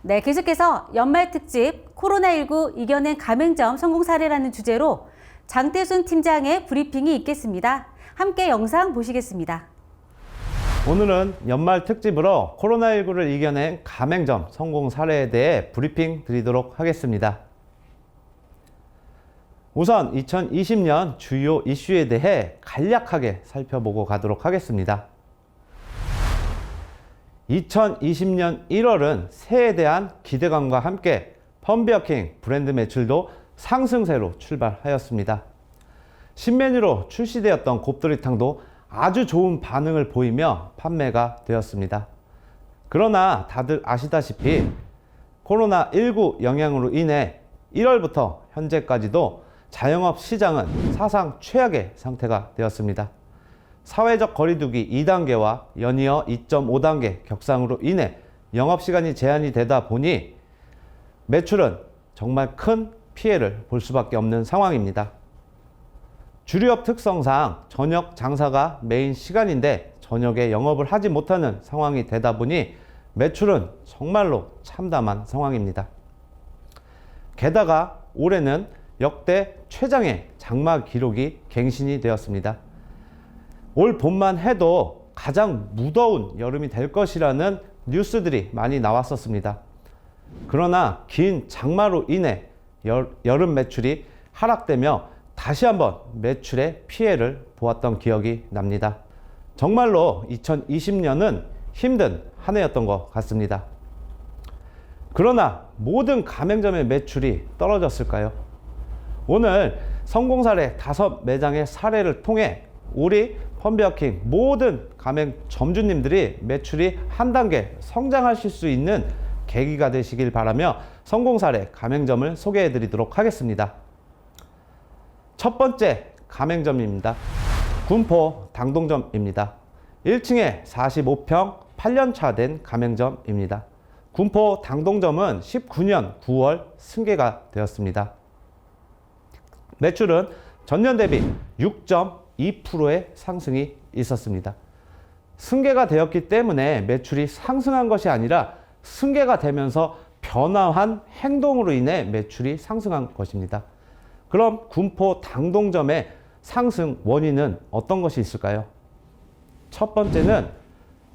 네, 계속해서 연말 특집 코로나19 이겨낸 가맹점 성공 사례라는 주제로 장태순 팀장의 브리핑이 있겠습니다. 함께 영상 보시겠습니다. 오늘은 연말 특집으로 코로나19를 이겨낸 가맹점 성공 사례에 대해 브리핑 드리도록 하겠습니다. 우선 2020년 주요 이슈에 대해 간략하게 살펴보고 가도록 하겠습니다. 2020년 1월은 새해에 대한 기대감과 함께 펌비어킹 브랜드 매출도 상승세로 출발하였습니다. 신메뉴로 출시되었던 곱돌이탕도 아주 좋은 반응을 보이며 판매가 되었습니다. 그러나 다들 아시다시피 코로나19 영향으로 인해 1월부터 현재까지도 자영업 시장은 사상 최악의 상태가 되었습니다. 사회적 거리두기 2단계와 연이어 2.5단계 격상으로 인해 영업시간이 제한이 되다 보니 매출은 정말 큰 피해를 볼 수밖에 없는 상황입니다. 주류업 특성상 저녁 장사가 메인 시간인데 저녁에 영업을 하지 못하는 상황이 되다 보니 매출은 정말로 참담한 상황입니다. 게다가 올해는 역대 최장의 장마 기록이 갱신이 되었습니다. 올 봄만 해도 가장 무더운 여름이 될 것이라는 뉴스들이 많이 나왔었습니다. 그러나 긴 장마로 인해 여름 매출이 하락되며 다시 한번 매출의 피해를 보았던 기억이 납니다. 정말로 2020년은 힘든 한 해였던 것 같습니다. 그러나 모든 가맹점의 매출이 떨어졌을까요? 오늘 성공 사례 5매장의 사례를 통해 우리 펌비어킹 모든 가맹 점주님들이 매출이 한 단계 성장하실 수 있는 계기가 되시길 바라며 성공 사례 가맹점을 소개해 드리도록 하겠습니다. 첫 번째 가맹점입니다. 군포 당동점입니다. 1층에 45평 8년차 된 가맹점입니다. 군포 당동점은 19년 9월 승계가 되었습니다. 매출은 전년 대비 6.2%의 상승이 있었습니다. 승계가 되었기 때문에 매출이 상승한 것이 아니라 승계가 되면서 변화한 행동으로 인해 매출이 상승한 것입니다. 그럼 군포 당동점의 상승 원인은 어떤 것이 있을까요? 첫 번째는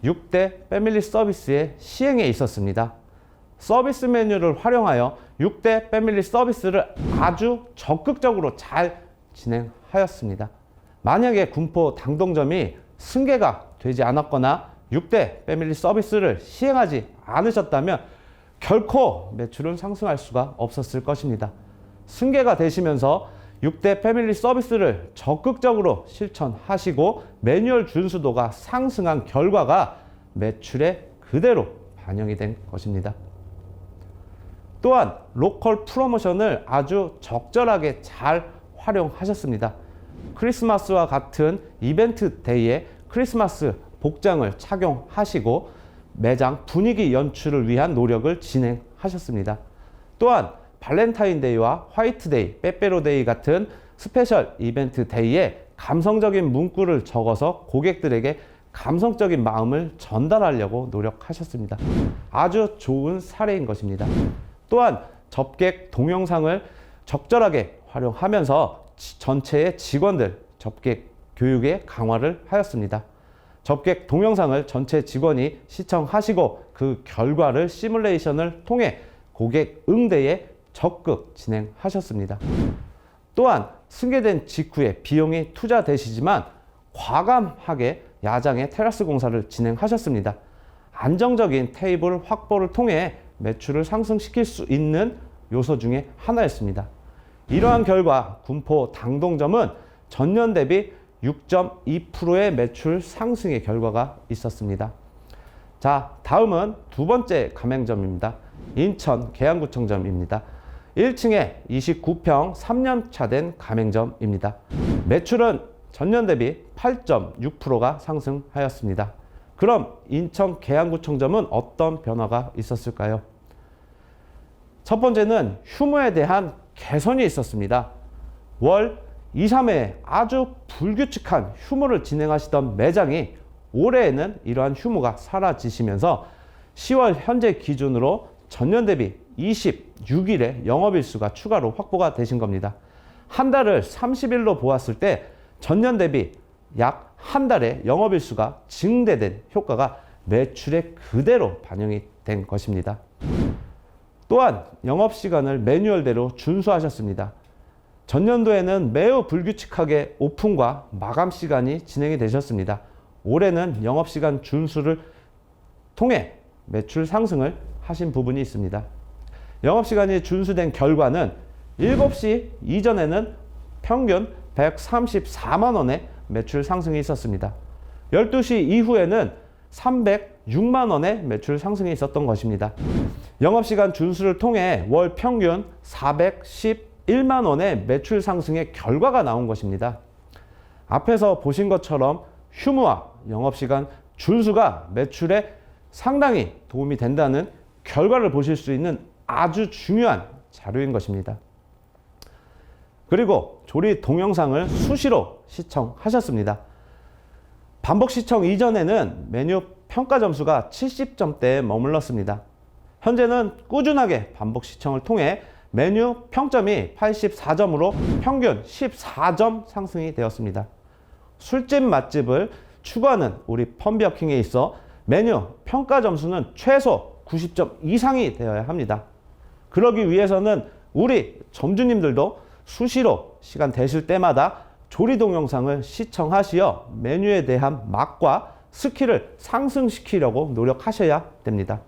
6대 패밀리 서비스의 시행에 있었습니다. 서비스 메뉴를 활용하여 6대 패밀리 서비스를 아주 적극적으로 잘 진행하였습니다. 만약에 군포 당동점이 승계가 되지 않았거나 6대 패밀리 서비스를 시행하지 않으셨다면 결코 매출은 상승할 수가 없었을 것입니다. 승계가 되시면서 6대 패밀리 서비스를 적극적으로 실천하시고 매뉴얼 준수도가 상승한 결과가 매출에 그대로 반영이 된 것입니다. 또한 로컬 프로모션을 아주 적절하게 잘 활용하셨습니다. 크리스마스와 같은 이벤트 데이에 크리스마스 복장을 착용하시고 매장 분위기 연출을 위한 노력을 진행하셨습니다. 또한 발렌타인데이와 화이트데이, 빼빼로데이 같은 스페셜 이벤트 데이에 감성적인 문구를 적어서 고객들에게 감성적인 마음을 전달하려고 노력하셨습니다. 아주 좋은 사례인 것입니다. 또한 접객 동영상을 적절하게 활용하면서 전체의 직원들 접객 교육에 강화를 하였습니다. 접객 동영상을 전체 직원이 시청하시고 그 결과를 시뮬레이션을 통해 고객 응대에 적극 진행하셨습니다. 또한 승계된 직후에 비용이 투자되시지만 과감하게 야장의 테라스 공사를 진행하셨습니다. 안정적인 테이블 확보를 통해 매출을 상승시킬 수 있는 요소 중에 하나였습니다. 이러한 결과 군포 당동점은 전년 대비 6.2%의 매출 상승의 결과가 있었습니다. 자, 다음은 두 번째 가맹점입니다. 인천 계양구청점입니다. 1층에 29평 3년차 된 가맹점입니다. 매출은 전년 대비 8.6%가 상승하였습니다. 그럼 인천 계양구청점은 어떤 변화가 있었을까요? 첫 번째는 휴무에 대한 개선이 있었습니다. 월 2, 3회에 아주 불규칙한 휴무를 진행하시던 매장이 올해에는 이러한 휴무가 사라지시면서 10월 현재 기준으로 전년 대비 26일의 영업일수가 추가로 확보가 되신 겁니다. 한 달을 30일로 보았을 때 전년 대비 약 한 달의 영업일수가 증대된 효과가 매출에 그대로 반영이 된 것입니다. 또한 영업시간을 매뉴얼대로 준수하셨습니다. 전년도에는 매우 불규칙하게 오픈과 마감 시간이 진행이 되셨습니다. 올해는 영업시간 준수를 통해 매출 상승을 하신 부분이 있습니다. 영업시간이 준수된 결과는 7시 이전에는 평균 134만 원의 매출 상승이 있었습니다. 12시 이후에는 306만 원의 매출 상승이 있었던 것입니다. 영업시간 준수를 통해 월 평균 411만 원의 매출 상승의 결과가 나온 것입니다. 앞에서 보신 것처럼 휴무와 영업시간 준수가 매출에 상당히 도움이 된다는 결과를 보실 수 있는 아주 중요한 자료인 것입니다. 그리고 조리 동영상을 수시로 시청하셨습니다. 반복 시청 이전에는 메뉴 평가 점수가 70점대에 머물렀습니다. 현재는 꾸준하게 반복 시청을 통해 메뉴 평점이 84점으로 평균 14점 상승이 되었습니다. 술집 맛집을 추구하는 우리 펀비어킹에 있어 메뉴 평가 점수는 최소 90점 이상이 되어야 합니다. 그러기 위해서는 우리 점주님들도 수시로 시간 되실 때마다 조리 동영상을 시청하시어 메뉴에 대한 맛과 스킬을 상승시키려고 노력하셔야 됩니다.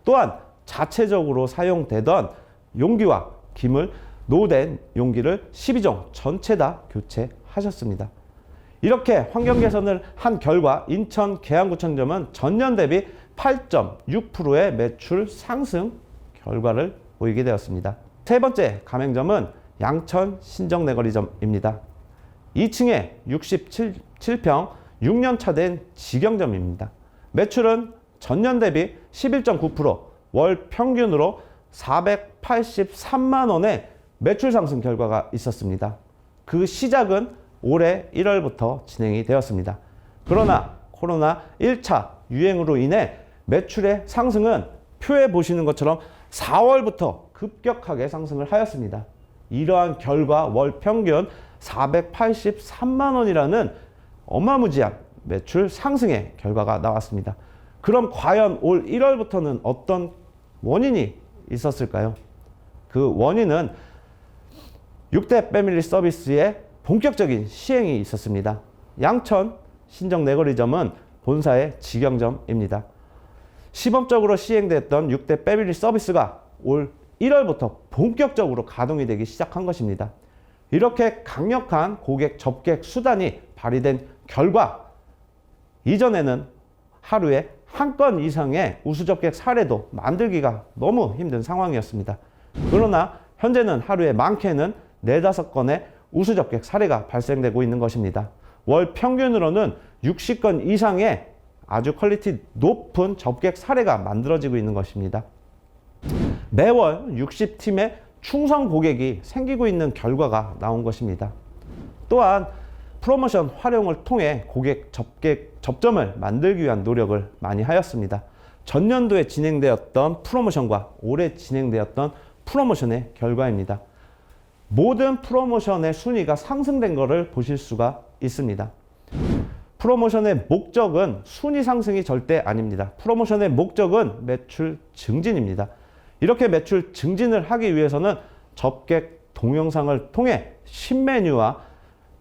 또한 자체적으로 사용되던 용기와 김을 노후된 용기를 12종 전체 다 교체하셨습니다. 이렇게 환경 개선을 한 결과 인천 계양구청점은 전년 대비 8.6%의 매출 상승 결과를 보이게 되었습니다. 세 번째 가맹점은 양천 신정내거리점입니다. 2층에 67평 6년차 된 직영점입니다. 매출은 전년 대비 11.9%, 월 평균으로 483만 원의 매출 상승 결과가 있었습니다. 그 시작은 올해 1월부터 진행이 되었습니다. 그러나 코로나 1차 유행으로 인해 매출의 상승은 표에 보시는 것처럼 4월부터 급격하게 상승을 하였습니다. 이러한 결과 월 평균 483만 원이라는 어마무지한 매출 상승의 결과가 나왔습니다. 그럼 과연 올 1월부터는 어떤 원인이 있었을까요? 그 원인은 6대 패밀리 서비스의 본격적인 시행이 있었습니다. 양천 신정내거리점은 본사의 직영점입니다. 시범적으로 시행됐던 6대 패밀리 서비스가 올 1월부터 본격적으로 가동이 되기 시작한 것입니다. 이렇게 강력한 고객 접객 수단이 발휘된 결과 이전에는 하루에 한 건 이상의 우수접객 사례도 만들기가 너무 힘든 상황이었습니다. 그러나 현재는 하루에 많게는 4-5건의 우수접객 사례가 발생되고 있는 것입니다. 월 평균으로는 60건 이상의 아주 퀄리티 높은 접객 사례가 만들어지고 있는 것입니다. 매월 60팀의 충성 고객이 생기고 있는 결과가 나온 것입니다. 또한 프로모션 활용을 통해 고객 접점을 만들기 위한 노력을 많이 하였습니다. 전년도에 진행되었던 프로모션과 올해 진행되었던 프로모션의 결과입니다. 모든 프로모션의 순위가 상승된 것을 보실 수가 있습니다. 프로모션의 목적은 순위 상승이 절대 아닙니다. 프로모션의 목적은 매출 증진입니다. 이렇게 매출 증진을 하기 위해서는 접객 동영상을 통해 신메뉴와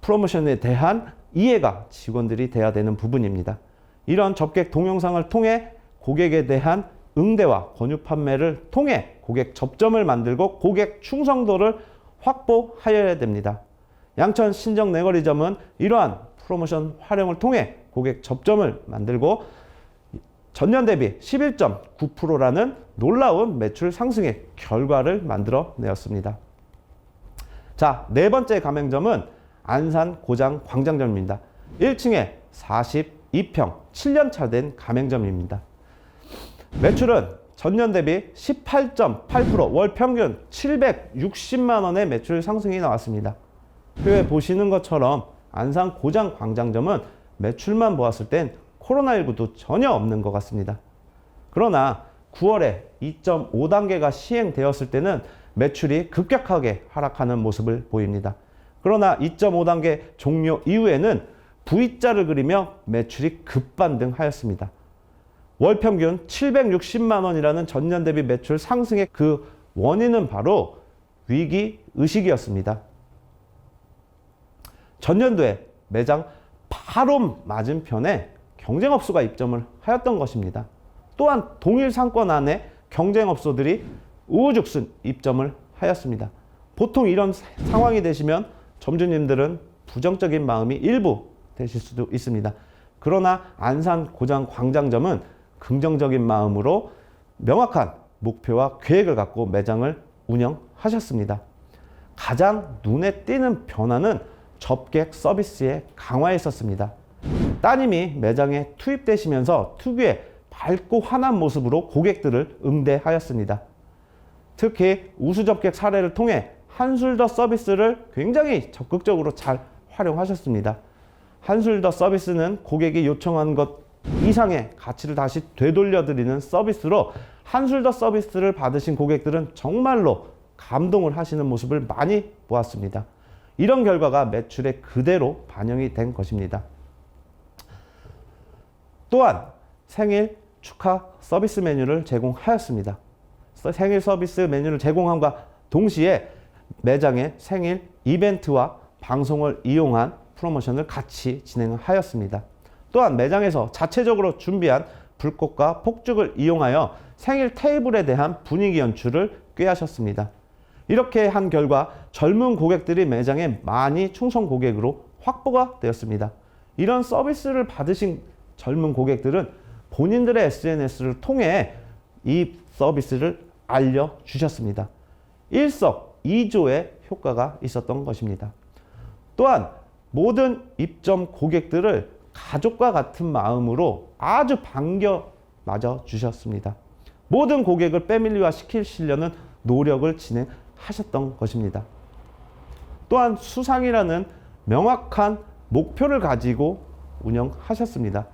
프로모션에 대한 이해가 직원들이 돼야 되는 부분입니다. 이런 접객 동영상을 통해 고객에 대한 응대와 권유 판매를 통해 고객 접점을 만들고 고객 충성도를 확보하여야 됩니다. 양천 신정내거리점은 이러한 프로모션 활용을 통해 고객 접점을 만들고 전년 대비 11.9%라는 놀라운 매출 상승의 결과를 만들어 내었습니다. 자, 네 번째 가맹점은 안산 고장 광장점입니다. 1층에 42평 7년차 된 가맹점입니다. 매출은 전년 대비 18.8%, 월 평균 760만 원의 매출 상승이 나왔습니다. 표에 보시는 것처럼 안산 고장 광장점은 매출만 보았을 땐 코로나19도 전혀 없는 것 같습니다. 그러나 9월에 2.5단계가 시행되었을 때는 매출이 급격하게 하락하는 모습을 보입니다. 그러나 2.5단계 종료 이후에는 V자를 그리며 매출이 급반등하였습니다. 월 평균 760만 원이라는 전년 대비 매출 상승의 그 원인은 바로 위기 의식이었습니다. 전년도에 매장 바로 맞은편에 경쟁업소가 입점을 하였던 것입니다. 또한 동일 상권 안에 경쟁업소들이 우후죽순 입점을 하였습니다. 보통 이런 상황이 되시면 점주님들은 부정적인 마음이 일부 되실 수도 있습니다. 그러나 안산 고장 광장점은 긍정적인 마음으로 명확한 목표와 계획을 갖고 매장을 운영하셨습니다. 가장 눈에 띄는 변화는 접객 서비스의 강화에 있었습니다. 따님이 매장에 투입되시면서 특유의 밝고 환한 모습으로 고객들을 응대하였습니다. 특히 우수 접객 사례를 통해 한술 더 서비스를 굉장히 적극적으로 잘 활용하셨습니다. 한술 더 서비스는 고객이 요청한 것 이상의 가치를 다시 되돌려드리는 서비스로 한술 더 서비스를 받으신 고객들은 정말로 감동을 하시는 모습을 많이 보았습니다. 이런 결과가 매출에 그대로 반영이 된 것입니다. 또한 생일 축하 서비스 메뉴를 제공하였습니다. 생일 서비스 메뉴를 제공함과 동시에 매장의 생일 이벤트와 방송을 이용한 프로모션을 같이 진행하였습니다. 또한 매장에서 자체적으로 준비한 불꽃과 폭죽을 이용하여 생일 테이블에 대한 분위기 연출을 꾀하셨습니다. 이렇게 한 결과 젊은 고객들이 매장에 많이 충성 고객으로 확보가 되었습니다. 이런 서비스를 받으신 젊은 고객들은 본인들의 SNS를 통해 이 서비스를 알려주셨습니다. 일석이조의 효과가 있었던 것입니다. 또한 모든 입점 고객들을 가족과 같은 마음으로 아주 반겨 맞아 주셨습니다. 모든 고객을 패밀리화 시키려는 노력을 진행하셨던 것입니다. 또한 수상이라는 명확한 목표를 가지고 운영하셨습니다.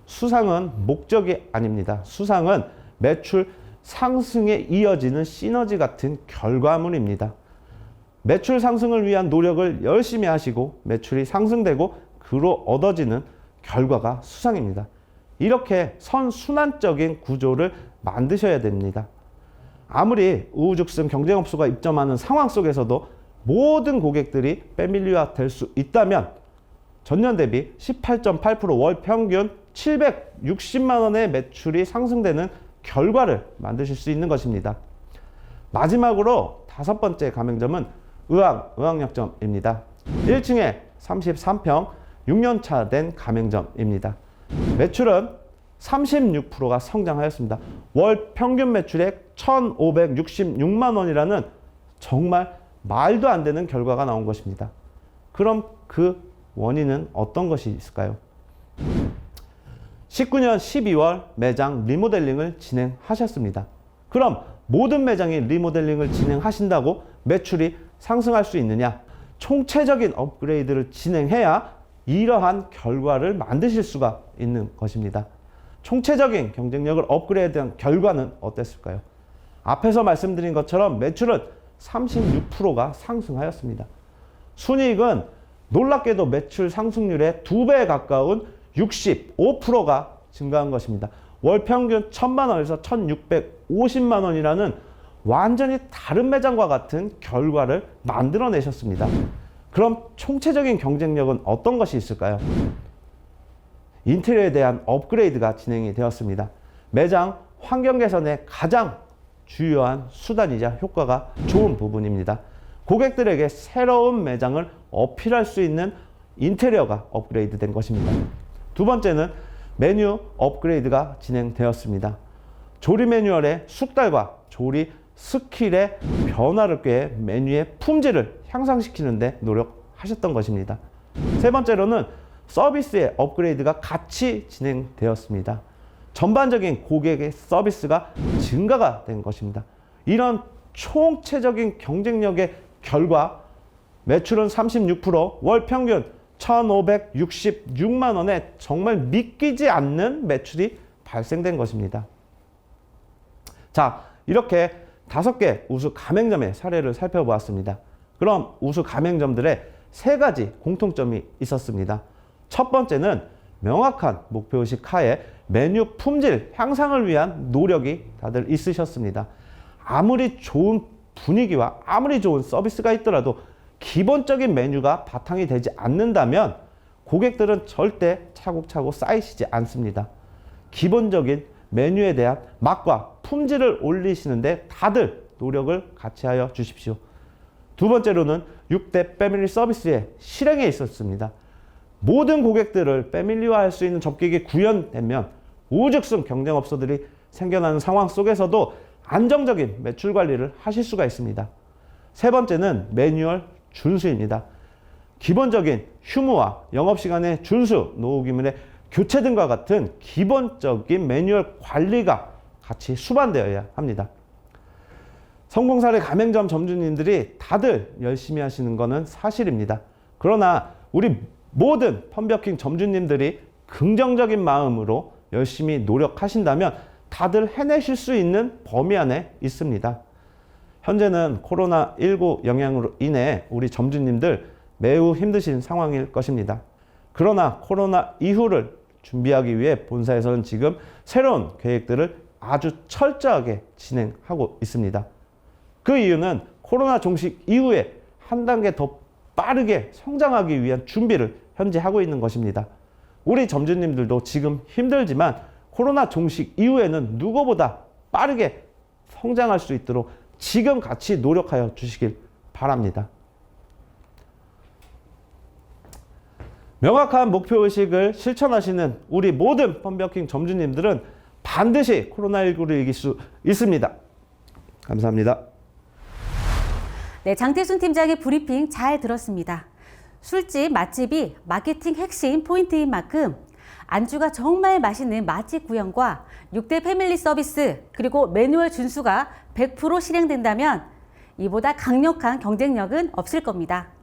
수상은 목적이 아닙니다. 수상은 매출 상승에 이어지는 시너지 같은 결과물입니다. 매출 상승을 위한 노력을 열심히 하시고 매출이 상승되고 그로 얻어지는 결과가 수상입니다. 이렇게 선순환적인 구조를 만드셔야 됩니다. 아무리 우후죽순 경쟁업소가 입점하는 상황 속에서도 모든 고객들이 패밀리화 될 수 있다면 전년 대비 18.8% 월 평균 760만 원의 매출이 상승되는 결과를 만드실 수 있는 것입니다. 마지막으로 5번째 가맹점은 의왕역점입니다. 1층에 33평 6년차 된 가맹점입니다. 매출은 36%가 성장하였습니다. 월 평균 매출액 1,566만 원이라는 정말 말도 안 되는 결과가 나온 것입니다. 그럼 그 원인은 어떤 것이 있을까요? 19년 12월 매장 리모델링을 진행하셨습니다. 그럼 모든 매장이 리모델링을 진행하신다고 매출이 상승할 수 있느냐? 총체적인 업그레이드를 진행해야 이러한 결과를 만드실 수가 있는 것입니다. 총체적인 경쟁력을 업그레이드한 결과는 어땠을까요? 앞에서 말씀드린 것처럼 매출은 36%가 상승하였습니다. 순이익은 놀랍게도 매출 상승률의 2배에 가까운 65%가 증가한 것입니다. 월 평균 1,000만 원에서 1,650만 원이라는 완전히 다른 매장과 같은 결과를 만들어내셨습니다. 그럼 총체적인 경쟁력은 어떤 것이 있을까요? 인테리어에 대한 업그레이드가 진행이 되었습니다. 매장 환경 개선의 가장 주요한 수단이자 효과가 좋은 부분입니다. 고객들에게 새로운 매장을 어필할 수 있는 인테리어가 업그레이드 된 것입니다. 두 번째는 메뉴 업그레이드가 진행되었습니다. 조리 매뉴얼의 숙달과 조리 스킬의 변화를 꾀해 메뉴의 품질을 향상시키는 데 노력하셨던 것입니다. 세 번째로는 서비스의 업그레이드가 같이 진행되었습니다. 전반적인 고객의 서비스가 증가가 된 것입니다. 이런 총체적인 경쟁력의 결과 매출은 36%, 월 평균 1,566만 원에 정말 믿기지 않는 매출이 발생된 것입니다. 자, 이렇게 5개 우수 가맹점의 사례를 살펴보았습니다. 그럼 우수 가맹점들의 3가지 공통점이 있었습니다. 첫 번째는 명확한 목표의식 하에 메뉴 품질 향상을 위한 노력이 다들 있으셨습니다. 아무리 좋은 분위기와 아무리 좋은 서비스가 있더라도 기본적인 메뉴가 바탕이 되지 않는다면 고객들은 절대 차곡차곡 쌓이시지 않습니다. 기본적인 메뉴에 대한 맛과 품질을 올리시는데 다들 노력을 같이 하여 주십시오. 두 번째로는 6대 패밀리 서비스의 실행에 있었습니다. 모든 고객들을 패밀리화할 수 있는 접객이 구현되면 우죽순 경쟁업소들이 생겨나는 상황 속에서도 안정적인 매출 관리를 하실 수가 있습니다. 세 번째는 매뉴얼 준수입니다. 기본적인 휴무와 영업시간의 준수, 노후기밀의 교체 등과 같은 기본적인 매뉴얼 관리가 같이 수반되어야 합니다. 성공사례 가맹점 점주님들이 다들 열심히 하시는 것은 사실입니다. 그러나 우리 모든 펀버킹 점주님들이 긍정적인 마음으로 열심히 노력하신다면 다들 해내실 수 있는 범위 안에 있습니다. 현재는 코로나19 영향으로 인해 우리 점주님들 매우 힘드신 상황일 것입니다. 그러나 코로나 이후를 준비하기 위해 본사에서는 지금 새로운 계획들을 아주 철저하게 진행하고 있습니다. 그 이유는 코로나 종식 이후에 한 단계 더 빠르게 성장하기 위한 준비를 현재 하고 있는 것입니다. 우리 점주님들도 지금 힘들지만 코로나 종식 이후에는 누구보다 빠르게 성장할 수 있도록 지금 같이 노력하여 주시길 바랍니다. 명확한 목표의식을 실천하시는 우리 모든 펀버킹 점주님들은 반드시 코로나19를 이길 수 있습니다. 감사합니다. 네, 장태순 팀장의 브리핑 잘 들었습니다. 술집, 맛집이 마케팅 핵심 포인트인 만큼 안주가 정말 맛있는 맛집 구현과 6대 패밀리 서비스 그리고 매뉴얼 준수가 100% 실행된다면 이보다 강력한 경쟁력은 없을 겁니다.